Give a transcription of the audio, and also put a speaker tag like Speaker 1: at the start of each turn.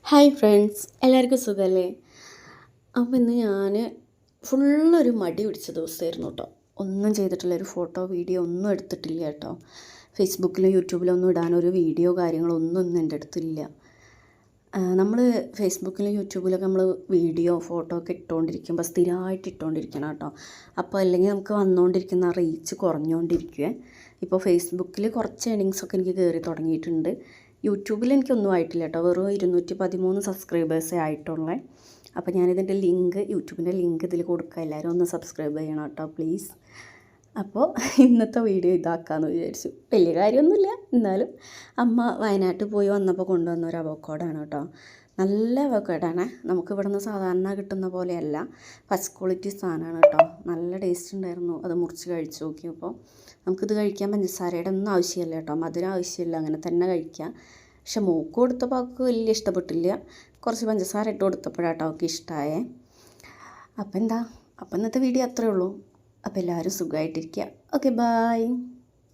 Speaker 1: Hi friends, എല്ലാവർക്കും സുഖമല്ലേ? അപ്പോൾ ഇന്ന് ഞാൻ ഫുള്ളൊരു മടി പിടിച്ച ദിവസമായിരുന്നു കേട്ടോ. ഒന്നും ചെയ്തിട്ടില്ല, ഒരു ഫോട്ടോ വീഡിയോ ഒന്നും എടുത്തിട്ടില്ല കേട്ടോ. ഫേസ്ബുക്കിലും യൂട്യൂബിലും ഒന്നും ഇടാനൊരു വീഡിയോ കാര്യങ്ങളൊന്നും എൻ്റെ അടുത്തില്ല. നമ്മൾ ഫേസ്ബുക്കിലും യൂട്യൂബിലൊക്കെ നമ്മൾ വീഡിയോ ഫോട്ടോ ഒക്കെ ഇട്ടുകൊണ്ടിരിക്കുമ്പോൾ സ്ഥിരമായിട്ട് ഇട്ടുകൊണ്ടിരിക്കണം കേട്ടോ. അപ്പോൾ അല്ലെങ്കിൽ നമുക്ക് വന്നുകൊണ്ടിരിക്കുന്ന റീച്ച് കുറഞ്ഞുകൊണ്ടിരിക്കുവേ. ഇപ്പോൾ ഫേസ്ബുക്കിൽ കുറച്ച് ഏണിങ്സൊക്കെ എനിക്ക് കയറി തുടങ്ങിയിട്ടുണ്ട്. യൂട്യൂബിൽ എനിക്കൊന്നും ആയിട്ടില്ല കേട്ടോ, വെറും 213 സബ്സ്ക്രൈബേഴ്സേ ആയിട്ടുള്ളേ. അപ്പോൾ ഞാനിതിൻ്റെ യൂട്യൂബിൻ്റെ ലിങ്ക് ഇതിൽ കൊടുക്കുക, എല്ലാവരും ഒന്ന് സബ്സ്ക്രൈബ് ചെയ്യണം കേട്ടോ പ്ലീസ്. അപ്പോൾ ഇന്നത്തെ വീഡിയോ ഇതാക്കാമെന്ന് വിചാരിച്ചു. വലിയ കാര്യമൊന്നുമില്ല, എന്നാലും അമ്മ വയനാട്ടിൽ പോയി വന്നപ്പോൾ കൊണ്ടുവന്ന ഒരു അവോക്കാഡോയാണ് കേട്ടോ. നല്ല അവോക്കാഡോയാണ്, നമുക്ക് ഇവിടെ നിന്ന് സാധാരണ കിട്ടുന്ന പോലെയല്ല, ഫസ്റ്റ് ക്വാളിറ്റി സാധനമാണ് കേട്ടോ. നല്ല ടേസ്റ്റ് ഉണ്ടായിരുന്നു, അത് മുറിച്ച് കഴിച്ച് നോക്കിയപ്പോൾ. നമുക്കിത് കഴിക്കാൻ പഞ്ചസാരയുടെ ഒന്നും ആവശ്യമില്ല കേട്ടോ, മധുരം ആവശ്യമില്ല, അങ്ങനെ തന്നെ കഴിക്കാം. പക്ഷെ മൂക്ക് കൊടുത്തപ്പോൾ അവൾക്ക് വലിയ ഇഷ്ടപ്പെട്ടില്ല, കുറച്ച് പഞ്ചസാര ഇട്ട് കൊടുത്തപ്പോഴാട്ടോ അവൾക്ക് ഇഷ്ടമായേ. അപ്പോൾ ഇന്നത്തെ വീഡിയോ അത്രയേ ഉള്ളൂ. അപ്പോൾ എല്ലാവരും സുഖമായിട്ടിരിക്കുക. Okay, by.